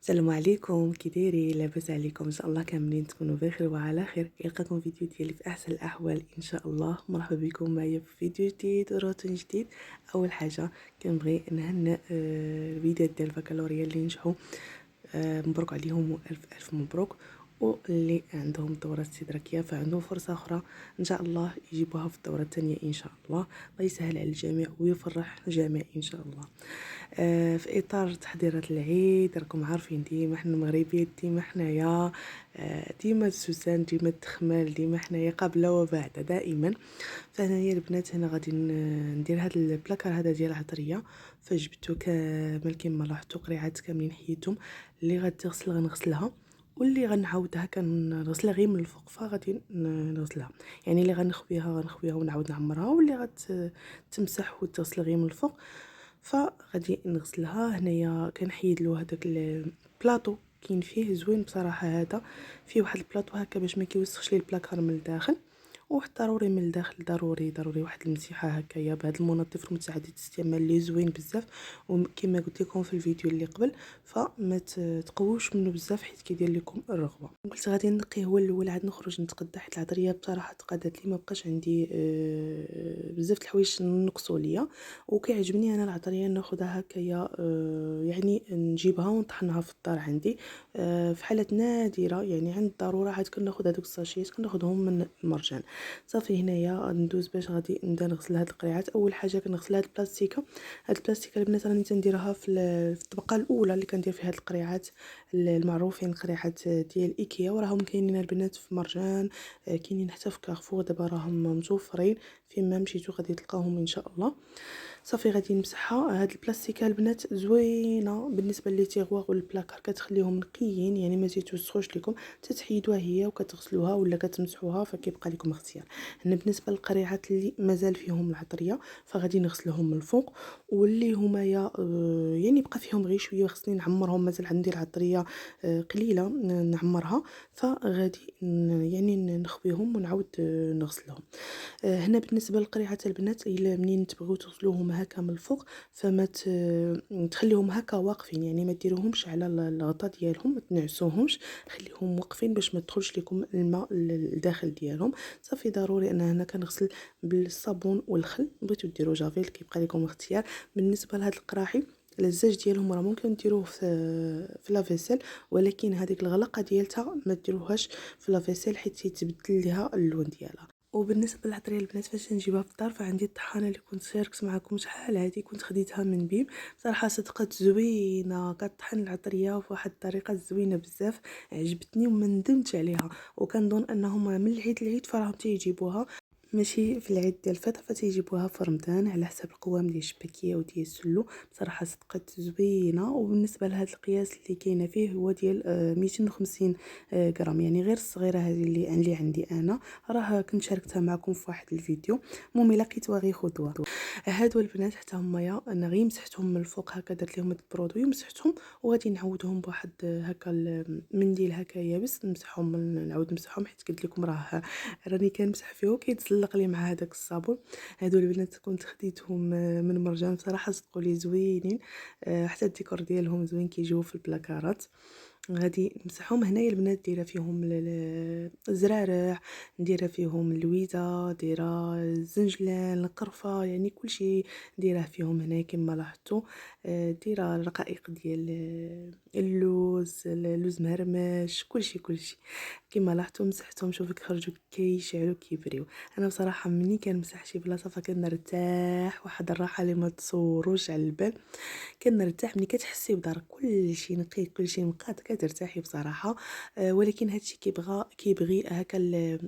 السلام عليكم، كي دايرين؟ لاباس عليكم؟ ان شاء الله كاملين تكونوا بخير وعلى خير. يلقاكم فيديو ديالي في احسن الاحوال ان شاء الله. مرحبا بكم معايا في فيديو جديد وروتين جديد. اول حاجه كنبغي نهنئ الوليدات ديال البكالوريا اللي نجحوا، مبروك عليهم والف الف مبروك. واللي عندهم الدوره الاستدراكيه فعندهم فرصه اخرى ان شاء الله يجيبوها في الدوره الثانيه ان شاء الله. الله يسهل على الجميع ويفرح الجميع ان شاء الله. في اطار تحضيرات العيد، راكم عارفين ديما حنا المغربيين ديما حنايا، ديما السوسان ديما التخمال ديما حنايا قبل وبعد دائما. فانايا البنات هنا غادي ندير هذا البلاكار هذا ديال العطريه. فجبتو كامل كما لاحظتوا، قريعات كاملين حيدتهم. اللي غتغسل غنغسلها، واللي غنعاودها كنغسلها غير من الفوق فغادي نغسلها. يعني اللي غنخويها ونعاود نعمرها، واللي غتمسح وتغسل غير من الفوق فغادي نغسلها. هنايا كنحيد له هذاك البلاطو، كاين فيه زوين بصراحه. هذا فيه واحد البلاطو هكا باش ما كيوسخش لي البلاكار من الداخل. وواحد ضروري من الداخل، ضروري واحد المسيحه هكايا بهذا المنظف المتعدد الاستعمال اللي زوين بزاف. وكما قلت لكم في الفيديو اللي قبل، فما تقووش منه بزاف حيت كيدير لكم الرغبه. قلت غادي نقي هو الاول عاد نخرج نتقدى، حيت العطريه بصراحه تقادت لي، ما بقاش عندي بزاف د الحوايج نقصوا ليا. وكيعجبني انا العطريه ناخذها هكايا، يعني نجيبها ونطحنها في الدار عندي. في حالات نادره يعني عند الضروره عاد كناخذ هذوك الساشيات كناخذهم من المرجان. صافي هنايا ندوز باش غادي نبدا نغسل هاد القريعات. اول حاجه كنغسل هاد البلاستيكه. هاد البلاستيكه البنات راني تنديرها في الطبقه الاولى اللي كندير فيها هاد القريعات المعروفين، القريعات ديال ايكيا، وراهم كاينين البنات في مرجان، كاينين حتى في كارفور دابا راهم متوفرين. فين ما مشيتو غادي تلقاوهم ان شاء الله. صافي غادي نمسحها. هاد البلاستيكه البنات زوينه بالنسبه لي تيغواغ والبلاكار، كتخليهم نقيين يعني ما تيتوسخوش لكم. تتحيدوها هي وكتغسلوها ولا كتمسحوها فكيبقى لكم اختيار. هنا بالنسبه للقريعات اللي مازال فيهم العطريه فغادي نغسلهم من الفوق، واللي هما يعني بقى فيهم غير شويه خصني نعمرهم، مازال عندي العطريه قليله نعمرها. فغادي يعني نخويهم ونعاود نغسلهم. هنا بالنسبه للقريعات البنات، الا منين تبغيو تغسلوهم هكا من الفوق فما تخليهم هكا واقفين، يعني ما ديروهمش على الغطا ديالهم، ما تنعسوهمش، خليهم واقفين باش ما تدخلش لكم الماء للداخل ديالهم. صافي ضروري ان هنا كنغسل بالصابون والخل، بغيتو ديروا جافيل كيبقى لكم اختيار. بالنسبه لهاد القراحي الزاج ديالهم راه ممكن ديروه في لافيسيل، ولكن هذيك الغلقه ديالتها ما ديروهاش في لافيسيل حيت يتبدل ليها اللون ديالها. وبالنسبه للعطريه البنات فاش نجيبها في الدار، فعندي الطحانه اللي كنت شاركت معكم شحال هذه، كنت خديتها من بيم. صراحه صدقات زوينه، كطحن العطريه بواحد الطريقه زوينه بزاف، عجبتني وما ندمتش عليها. وكنظن انهم من العيد للعيد فراهم تيجيبوها، ماشي في العيد ديال الفطر فتيجيبوها في رمضان على حساب القوام ديال الشباكيه وديال السلو. بصراحه صدقات زوينه. وبالنسبه لهذا القياس اللي كاينه فيه هو ديال 250 غرام، يعني غير الصغيره هذه اللي عندي انا، راه كنت شاركتها معكم في واحد الفيديو. المهم الا لقيتوها غير خذوها. هادو البنات حتى هما انا غير مسحتهم من الفوق هكا، درت لهم البرودوي ومسحتهم، وغادي نعاودهم بواحد هكا المنديل هكا يابس نمسحهم، نعاود نمسحهم حيت قلت لكم راني كنمسح فيه وكيتزلق لي مع هذاك الصابون. هادو البنات كنت خديتهم من مرجان، بصراحه صدقوا لي زوينين. حتى الديكور ديالهم زوين كيجيو في البلاكارات. غادي نمسحهم. هنايا البنات دايره فيهم الزرارع، نديرها فيهم اللويزه، دايره الزنجلان، القرفه، يعني كلشي دايره فيهم هنا كما لاحظتوا. دايره الرقائق ديال اللوز مهرمش، كلشي كما لاحظتوا. مسحتهم، شوفوا خرجوا كيشعلوا كيبريو. انا بصراحه ملي كنمسح شي بلاصه فكنرتاح واحد الراحه اللي ما تصوروش على البال. كنرتاح ملي كتحسي بدارك كلشي نقي كلشي مقاد كترتاحي بصراحه. ولكن هادشي كيبغي هكا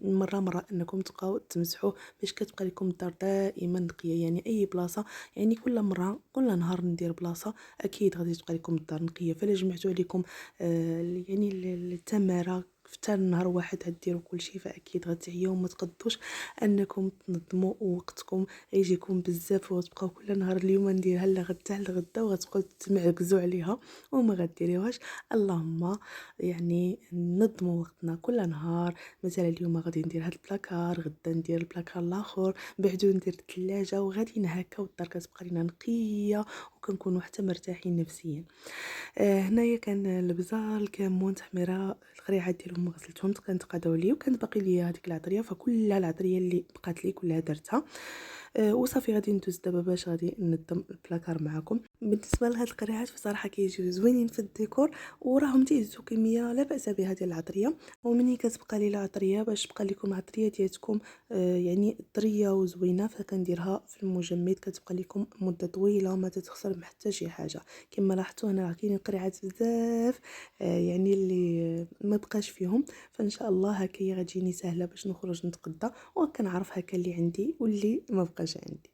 مره انكم تبقاو تمسحوه باش كتبقى لكم الدار دائما نقيه. يعني اي بلاصه، يعني كل مره كل نهار ندير بلاصه اكيد غادي تبقى لكم الدار نقيه. فلا جمعتوا عليكم يعني التماره في نهار واحد غديروا كلشي فاكيد غتعياو وما تقدوش انكم تنظموا وقتكم، غيجيكم بزاف وتبقاو كل نهار اليوم نديرها لغدا لغدا وغتبقاو تمعكزوا عليها وما غديريوهاش. اللهم يعني نظموا وقتنا كل نهار. مثلا اليوم غادي ندير هاد البلاكار، غدا ندير البلاكار الاخر، بعدو ندير الثلاجه، وغادي هكا والدار كتبقى لينا نقيه وكنكونوا حتى مرتاحين نفسيا. هنايا كان البزار، الكمون، تحميره، القريعه ديالهم غسلتهم كنتقاداو لي، وكانت باقي ليا هذيك العطريه، فكل العطريه اللي بقات لي كلها درتها. وصافي غادي ندوز دابا باش غادي ننظم البلاكار معكم. بالنسبه لهاد القريعات بصراحه كيجيو زوينين في الديكور، وراهم تيهزوا كميه لا باس بها ديال العطريه. ومني كتبقى لي العطريه باش تبقى لكم العطريه ديالتكم يعني طريه وزوينه، فكنديرها في المجمد كتبقى لكم مده طويله ما تتخسر حتى شي حاجه. كما لاحظتوا هنا كاينين قريعات بزاف يعني اللي ما بقاش فيهم، فان شاء الله هكايا غتجيني سهله باش نخرج نتقدى وكنعرف هكا اللي عندي واللي ما بقاش عندي.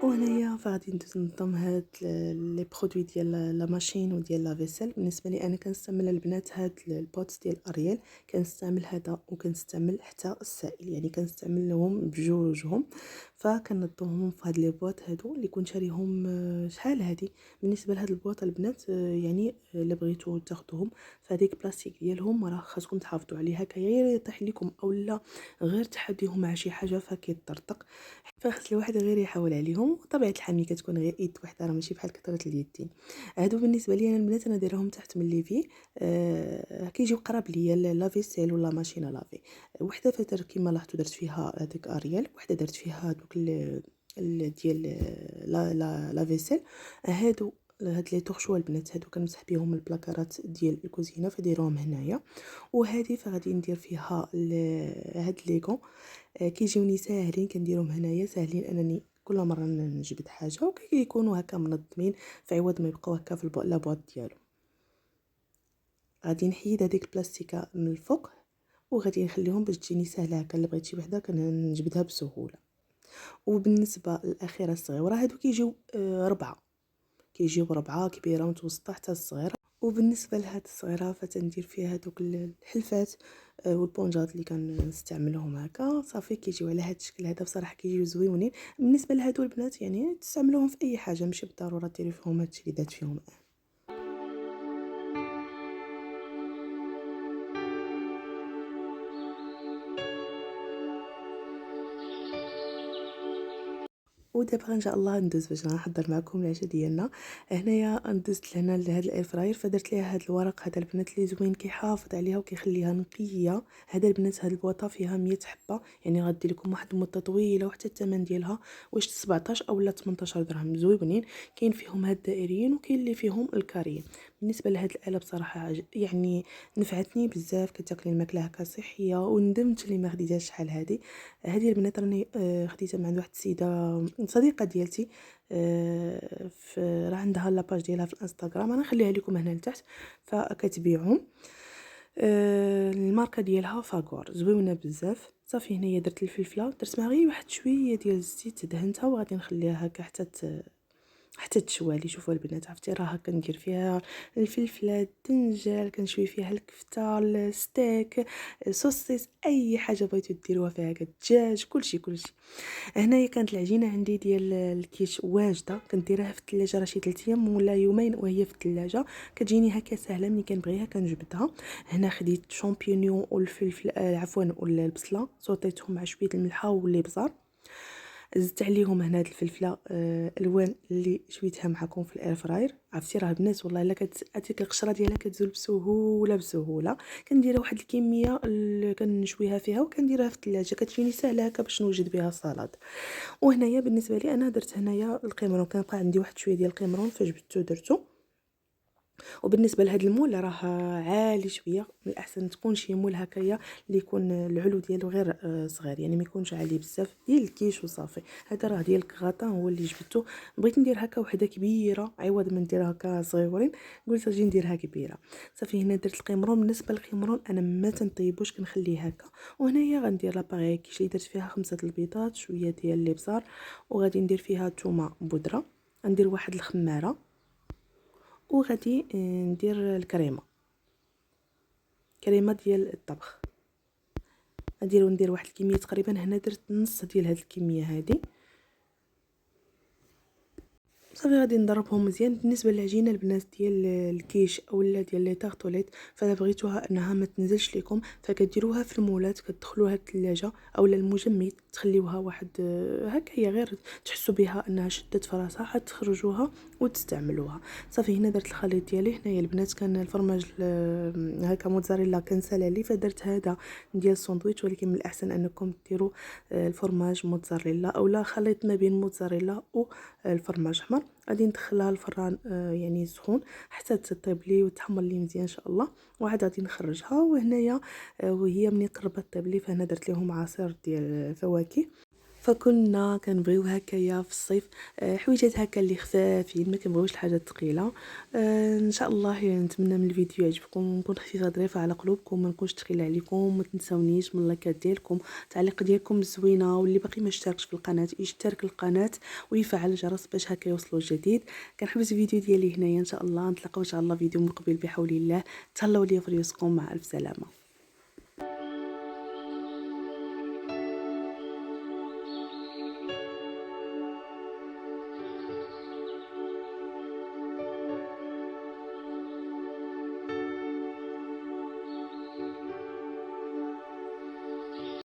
وهنايا فغادي ندوز ننظم هاد لي برودوي ديال لا ماشين وديال لا فيسيل. بالنسبه لي انا كنستعمل البنات هاد البوتس ديال اريال، كنستعمل هذا وكنستعمل حتى السائل، يعني كنستعملهم بجوجهم. فكنظمهم في هاد لي بواط هادو اللي كنت شاريهم شحال هادي. بالنسبه لهاد البواط البنات يعني الا بغيتو تاخذوهم فهاديك بلاستيك ديالهم راه خاصكم تحافظوا عليه هكايا، يطيح لكم اولا غير تحديهم مع شي حاجه فكيطرطق، فخص الواحد غير يحاول عليهم. وطبيعه الحال ملي كتكون غير ايد وحده راه ماشي بحال كثره اليدين. هادو بالنسبه لي انا البنات انا دايرهم تحت من ليفي، كيجيو قراب ليا لافيسيل ولا ماشينه لافي. وحده فتر كيما لاحظتوا درت فيها هذيك اريال، وحده درت فيها دوك ديال لا فيسيل. هادو هاد لي طرشوا البنات هادو كنمسح بهم البلاكارات ديال الكوزينه فديروهم هنايا. وهذه فغادي ندير فيها هاد ليغو، كيجيوني ساهلين كنديرهم هنايا ساهلين انني كل مره نجبد حاجه وكيكونوا هكا منظمين في عوض ما يبقاو هكا في لابواط ديالو. غادي نحيد هذيك البلاستيكه من الفوق وغادي نخليهم باش تجيني سهله هكا، اللي بغيت شي وحده كنجبدها بسهوله. وبالنسبه للاخيره الصغيره هادو كيجيو ربعه، كيجيو ربعه كبيره ومتوسطه حتى الصغيره. وبالنسبه لهاد الصغيره فتندير فيها هذوك الحلفات والبونجات اللي كنستعملهم هكا. صافي كيجيو على هاد الشكل هذا، بصراحه كيجيو زويونين. بالنسبه لهادو البنات يعني تستعملوهم في اي حاجه، ماشي بالضروره ديري فيهم هادشي اللي درت فيهم. ودابا ان شاء الله ندوز باش نحضر معكم العشاء ديالنا. هنايا ندوزت لهنا لهاد الاير فراير، فدرت ليها هاد الورق هذا البنات اللي زوين كيحافظ عليها وكيخليها نقيه. هذا البنات هاد البواطه فيها 100 حبه، يعني غدي لكم واحد المده طويله، وحتى الثمن ديالها واش 17 اولا 18 درهم زوينين. كاين فيهم هاد الدائريين وكاين اللي فيهم الكاريين. بالنسبه لهاد الاله بصراحه يعني نفعتني بزاف، كتاكلي الماكله هكا صحيه، وندمت اللي ما خديتهاش شحال هذه البنات راني خديتها من عند واحد السيده صديقه ديالتي، راه عندها لاباج ديالها في الانستغرام، انا نخليها لكم هنا لتحت، فكتبيعهم. الماركه ديالها فاغور زوينه بزاف. صافي هنايا درت الفلفله، درت معها غير واحد شويه ديال الزيت دهنتها، وغادي نخليها هكا حتى تشوالي. شوفوا البنات عرفتي راه كندير فيها الفلفله، الدنجال، كنشوي فيها الكفته، الستيك، سوسيس، اي حاجه بغيتو ديروها فيها، الدجاج، كلشي. هنايا كانت العجينه عندي ديال الكيش واجده، كنديرها في الثلاجه راه شي 3 ايام ولا يومين وهي في الثلاجه، كتجيني هكا سهله. ملي كنبغيها كنجبدها. هنا خديت شامبيونيون والفلفل عفوا والبصله، صوتيتهم مع شويه الملحه والابزار، زدت عليهم هنا هاد الفلفله الوان اللي شويتها معكم في الاير فراير. عرفتي راه البنات والله الا كتاتيك القشره ديالها كتزول بسهوله. كنديرها واحد الكميه اللي كنشويها فيها وكنديرها في الثلاجه، كتجيني سهله هكا باش نوجد بها سلطه. وهنايا بالنسبه لي انا درت هنايا القمرون، كان بقى عندي واحد شويه ديال القمرون فجبدته درته. وبالنسبه لهذا المول راه عالي شويه، من الاحسن تكون شي مول هكايا اللي يكون العلو ديالو غير صغير، يعني ما يكونش عالي بزاف، ديال الكيش وصافي. هذا راه ديال كغاطان هو اللي جبته. بغيت ندير هكا وحده كبيره عوض من ندير هكا صغيورين، قلت اجي نديرها كبيره. صافي هنا درت القمرون. بالنسبه للقمرون انا ما تنطيبوش، كنخليه هكا. وهنايا غندير لاباغي كيش اللي درت فيها 5 البيضات، شويه ديال الابزار، وغادي ندير فيها تومه بودره، غندير واحد الخماره، وغادي ندير الكريمه، كريمه ديال الطبخ. ندير واحد الكميه تقريبا، هنا درت نص ديال هاد الكميه هادي. صافي غادي نضربهم مزيان. بالنسبه للعجينه البنات ديال الكيش اولا ديال لي طارطوليت، فلا بغيتوها انها ما تنزلش لكم، فكديروها في المولات، كتدخلوها الثلاجه اولا المجمد، تخليوها واحد هكا، هي غير تحسوا بها انها شدت في راسها، حتى تخرجوها وتستعملوها. صافي هنا درت الخليط ديالي. هنايا البنات كان الفرماج هكا موتزاريلا كان سالالي، فدرت هذا ديال الساندويتش، ولكن من الاحسن انكم ديروا الفرماج موتزاريلا اولا خليط ما بين موتزاريلا والفرماج احمر. غادي ندخلها الفران يعني سخون حتى تطيب لي وتحمر لي مزيان ان شاء الله، وعاد غادي نخرجها. وهنايا وهي ملي قربت طيب لي، فهنا درت لهم عصير ديال الفواكه. فكنا كنبغيو هكايا في الصيف حويجات هكا اللي خفافين، ما كنبغيوش الحاجات الثقيله. ان شاء الله نتمنى من الفيديو يعجبكم، نكون خفيفه ظريفه على قلوبكم، ما نكونش ثقيله عليكم. ما تنساونيش من اللايكات ديالكم، التعليق ديالكم الزوينه، واللي باقي ما اشتركش في القناه يشترك القناه ويفعل الجرس باش هكا يوصلوا الجديد. كنحبس الفيديو ديالي هنايا، ان شاء الله نتلاقاو ان شاء الله فيديو مقبل بحول الله. تهلاو ليا في ريوسكم، مع الف سلامه.